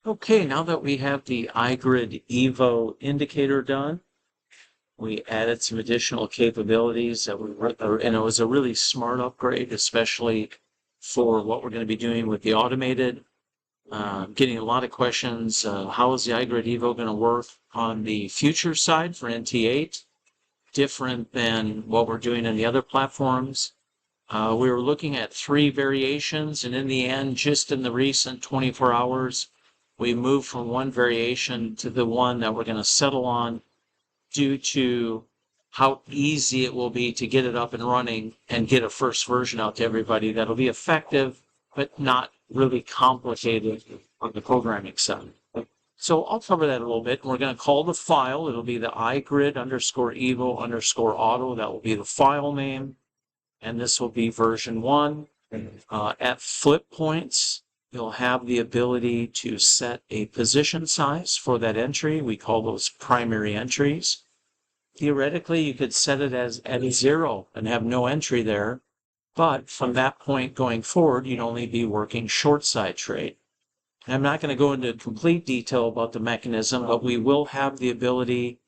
Okay, now that we have the iGRID EVO indicator done, we added some additional capabilities that and it was a really smart upgrade, especially for what we're going to be doing with the automated. Getting a lot of questions. How is the iGRID EVO going to work on the future side for NT8? Different than what we're doing in the other platforms. We were looking at 3 variations, and in the end, just in the recent 24 hours, we moved from one variation to the one that we're going to settle on due to how easy it will be to get it up and running and get a first version out to everybody that'll be effective, but not really complicated on the programming side. So I'll cover that a little bit. We're going to call the file. It'll be the iGRID_evo_auto. That will be the file name. And this will be version 1. At flip points, you'll have the ability to set a position size for that entry. We call those primary entries. Theoretically, you could set it as at 0 and have no entry there. But from that point going forward, you'd only be working short side trade. And I'm not going to go into complete detail about the mechanism, but we will have the ability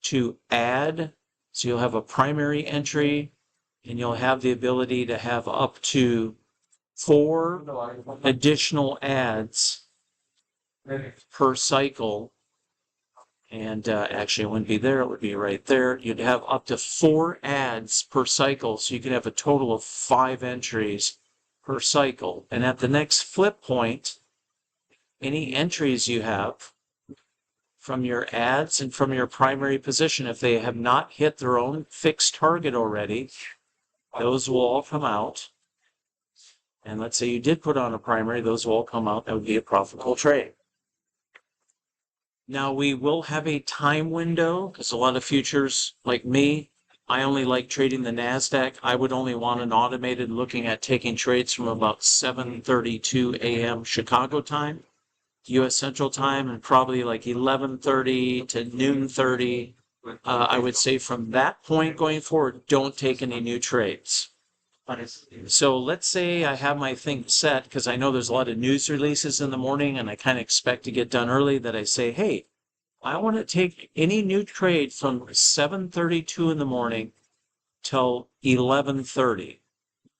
to add. So you'll have a primary entry, and you'll have the ability to have up to 4 additional adds per cycle. And actually, it wouldn't be there. It would be right there. You'd have up to 4 adds per cycle, so you could have a total of 5 entries per cycle. And at the next flip point, any entries you have from your adds and from your primary position, if they have not hit their own fixed target already, those will all come out. And let's say you did put on a primary, those will all come out. That would be a profitable trade. Now we will have a time window, because a lot of futures, like me, I only like trading the NASDAQ. I would only want an automated looking at taking trades from about 7:32 a.m. Chicago time, U.S. Central Time, and probably like 11:30 to noon 30. I would say from that point going forward, don't take any new trades. So let's say I have my thing set, because I know there's a lot of news releases in the morning and I kind of expect to get done early, that I say, hey, I want to take any new trade from 7:32 in the morning till 11:30.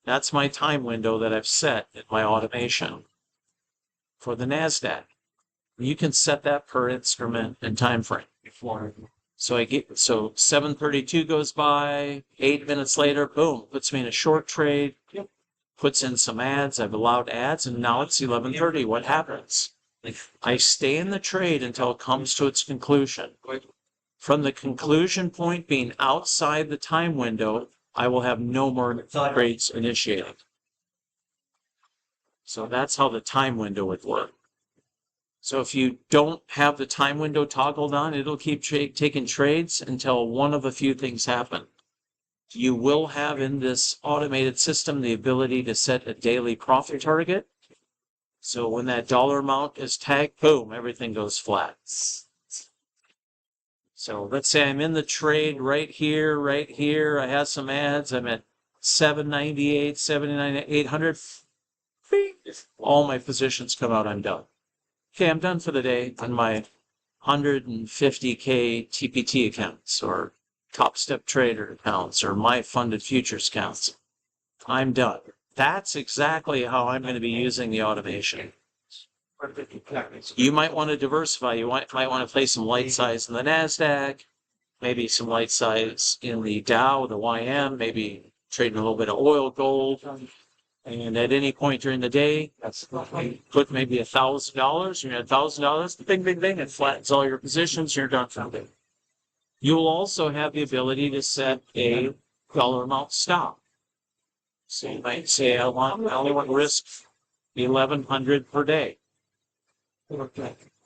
That's my time window that I've set in my automation for the NASDAQ. You can set that per instrument and time frame. So 7:32 goes by, 8 minutes later, boom, puts me in a short trade, puts in some ads. I've allowed ads, and now it's 11:30. What happens? I stay in the trade until it comes to its conclusion. From the conclusion point being outside the time window, I will have no more trades initiated. So that's how the time window would work. So if you don't have the time window toggled on, it'll keep taking trades until one of a few things happen. You will have in this automated system the ability to set a daily profit target. So when that dollar amount is tagged, boom, everything goes flat. So let's say I'm in the trade right here. I have some ads. I'm at 798, 79, 800. All my positions come out. I'm done. Okay, I'm done for the day on my 150K TPT accounts or Top Step Trader accounts or my funded futures accounts. I'm done. That's exactly how I'm going to be using the automation. You might want to diversify. You might want to play some light size in the NASDAQ, maybe some light size in the Dow, the YM, maybe trading a little bit of oil, gold. And at any point during the day, put maybe $1,000. You're at $1,000. Bing, bing, bing. It flattens all your positions. You're done for the day. You'll also have the ability to set a dollar amount stop. So you might say, I only want to risk $1,100 per day.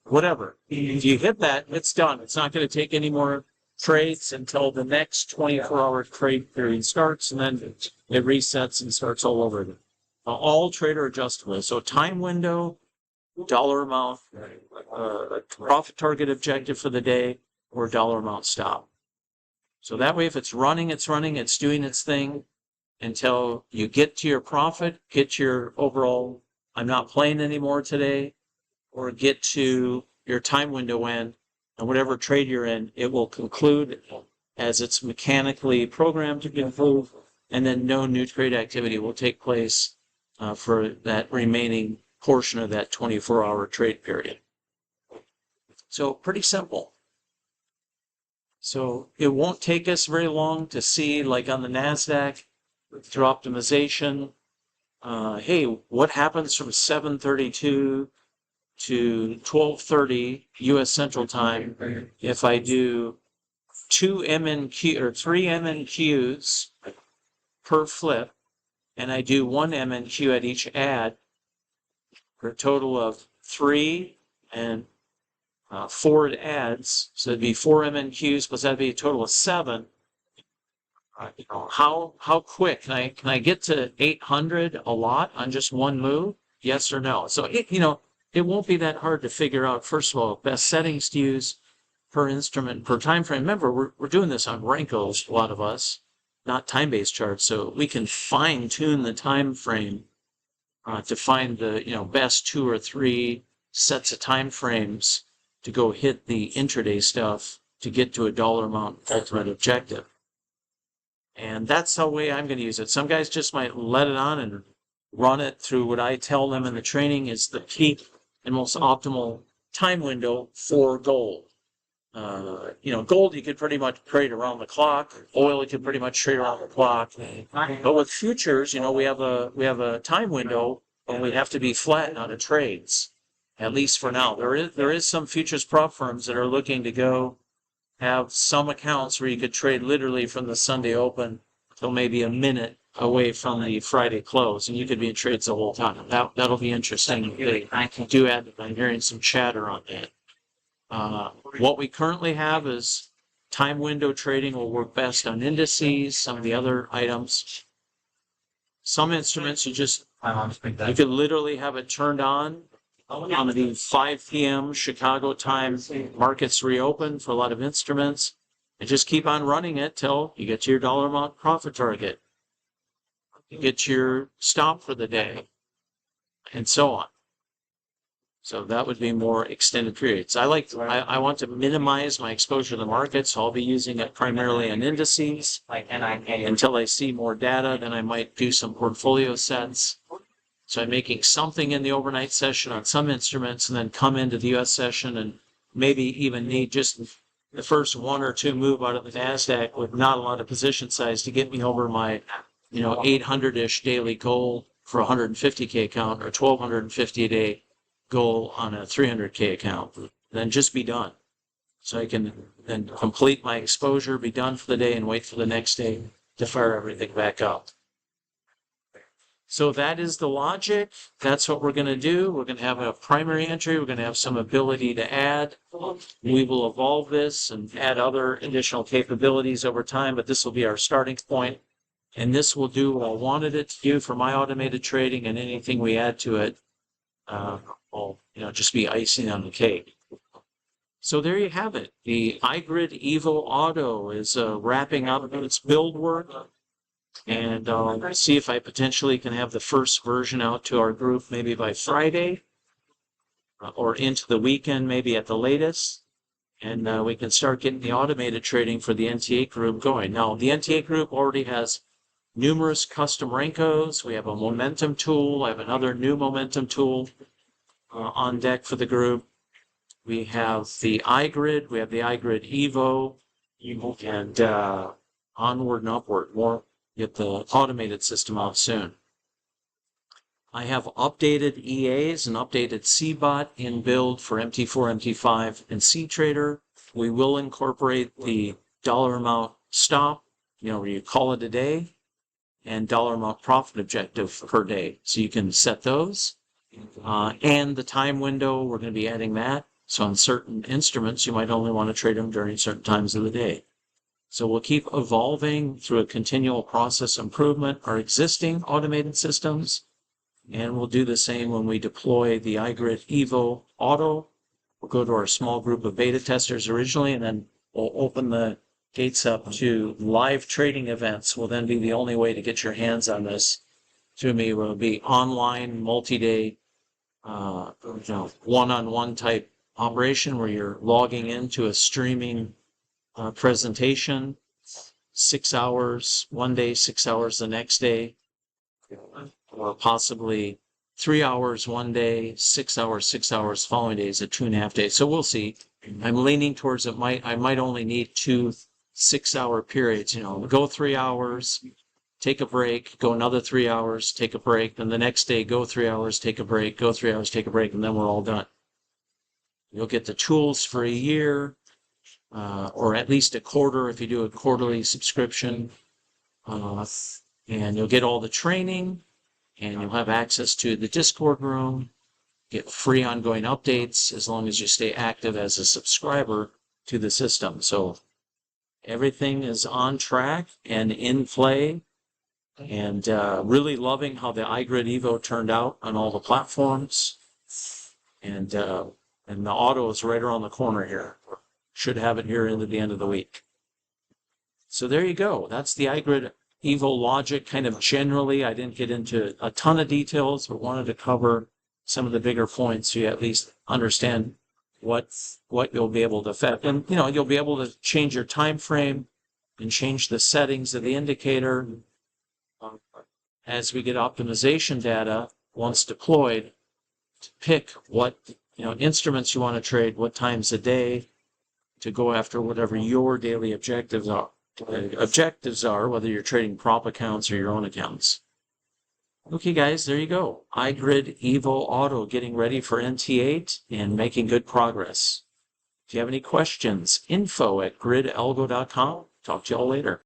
Whatever. If you hit that, it's done. It's not going to take any more trades until the next 24-hour trade period starts, and then it resets and starts all over again. All trader adjustable. So time window, dollar amount, profit target objective for the day, or dollar amount stop. So that way, if it's running, it's doing its thing until you get to your profit, get your overall, I'm not playing anymore today. or get to your time window end, and whatever trade you're in, it will conclude as it's mechanically programmed to conclude, and then no new trade activity will take place for that remaining portion of that 24-hour trade period. So pretty simple. So it won't take us very long to see, like on the NASDAQ, through optimization, hey, what happens from 7:32 to 12:30 U.S. Central Time if I do 2 MNQ or 3 MNQs per flip, and I do 1 MNQ at each ad for a total of 3 and forward ads. So it'd be 4 MNQs, plus that'd be a total of 7. How quick can I get to 800 a lot on just one move? Yes or no? So it won't be that hard to figure out. First of all, best settings to use per instrument, per time frame. Remember, we're doing this on Rankos, a lot of us, not time-based charts, so we can fine-tune the time frame to find the best 2 or 3 sets of time frames to go hit the intraday stuff to get to a dollar amount ultimate objective. And that's the way I'm going to use it. Some guys just might let it on and run it through what I tell them in the training is the peak and most optimal time window for gold. Gold you could pretty much trade around the clock. Oil you could pretty much trade around the clock. But with futures, we have a time window and we have to be flat on the trades, at least for now. There is some futures prop firms that are looking to go have some accounts where you could trade literally from the Sunday open till maybe a minute away from the Friday close, and you could be in trades the whole time. That'll be interesting. I do add, I'm hearing some chatter on that. What we currently have is time window trading will work best on indices, some of the other items. Some instruments you could literally have it turned on the 5 p.m. Chicago time markets reopen for a lot of instruments, and just keep on running it till you get to your dollar amount profit target. You get your stop for the day, and so on. So that would be more extended periods. I want to minimize my exposure to the market, so I'll be using it primarily on indices until I see more data. Then I might do some portfolio sets. So I'm making something in the overnight session on some instruments and then come into the U.S. session and maybe even need just the first 1 or 2 move out of the NASDAQ with not a lot of position size to get me over my 800-ish daily goal for a 150K account or 1,250 a day goal on a 300K account. Then just be done. So I can then complete my exposure, be done for the day, and wait for the next day to fire everything back up. So that is the logic. That's what we're going to do. We're going to have a primary entry. We're going to have some ability to add. We will evolve this and add other additional capabilities over time, but this will be our starting point. And this will do what I wanted it to do for my automated trading, and anything we add to it will just be icing on the cake. So there you have it. The iGRID EVO Auto is wrapping up its build work. And I'll see if I potentially can have the first version out to our group maybe by Friday or into the weekend, maybe at the latest. And we can start getting the automated trading for the NTA group going. Now, the NTA group already has numerous custom Rankos. We have a momentum tool. I have another new momentum tool on deck for the group. We have the iGRID. We have the iGRID EVO. And onward and upward. More. Get the automated system out soon. I have updated EAs and updated CBOT in build for MT4, MT5, and CTrader. We will incorporate the dollar amount stop, where you call it a day, and dollar amount profit objective per day. So you can set those. And the time window, we're going to be adding that. So on certain instruments, you might only want to trade them during certain times of the day. So we'll keep evolving through a continual process improvement our existing automated systems, and we'll do the same when we deploy the iGRID EVO Auto. We'll go to our small group of beta testers originally, and then we'll open the gates up to live trading events. Will then be the only way to get your hands on this through me. Will be online, multi-day one-on-one type operation where you're logging into a streaming presentation, 6 hours one day, 6 hours the next day, or possibly 3 hours one day, 6 hours, 6 hours following days at 2.5 days. So we'll see. I'm leaning towards I might only need 2 6-hour periods, go 3 hours, take a break, go another 3 hours, take a break, then the next day go 3 hours, take a break, go 3 hours, take a break, and then we're all done. You'll get the tools for a year, or at least a quarter if you do a quarterly subscription, and you'll get all the training, and you'll have access to the Discord room, get free ongoing updates as long as you stay active as a subscriber to the system. So everything is on track and in play, and really loving how the iGRID EVO turned out on all the platforms. And the auto is right around the corner here. Should have it here into the end of the week. So there you go. That's the iGRID EVO logic kind of generally. I didn't get into a ton of details, but wanted to cover some of the bigger points so you at least understand what you'll be able to affect. And you'll be able to change your time frame and change the settings of the indicator as we get optimization data once deployed to pick what instruments you want to trade, what times a day, to go after whatever your daily objectives are, whether you're trading prop accounts or your own accounts. Okay, guys, there you go. iGRID EVO Auto getting ready for NT8 and making good progress. If you have any questions, info@gridalgo.com. Talk to y'all later.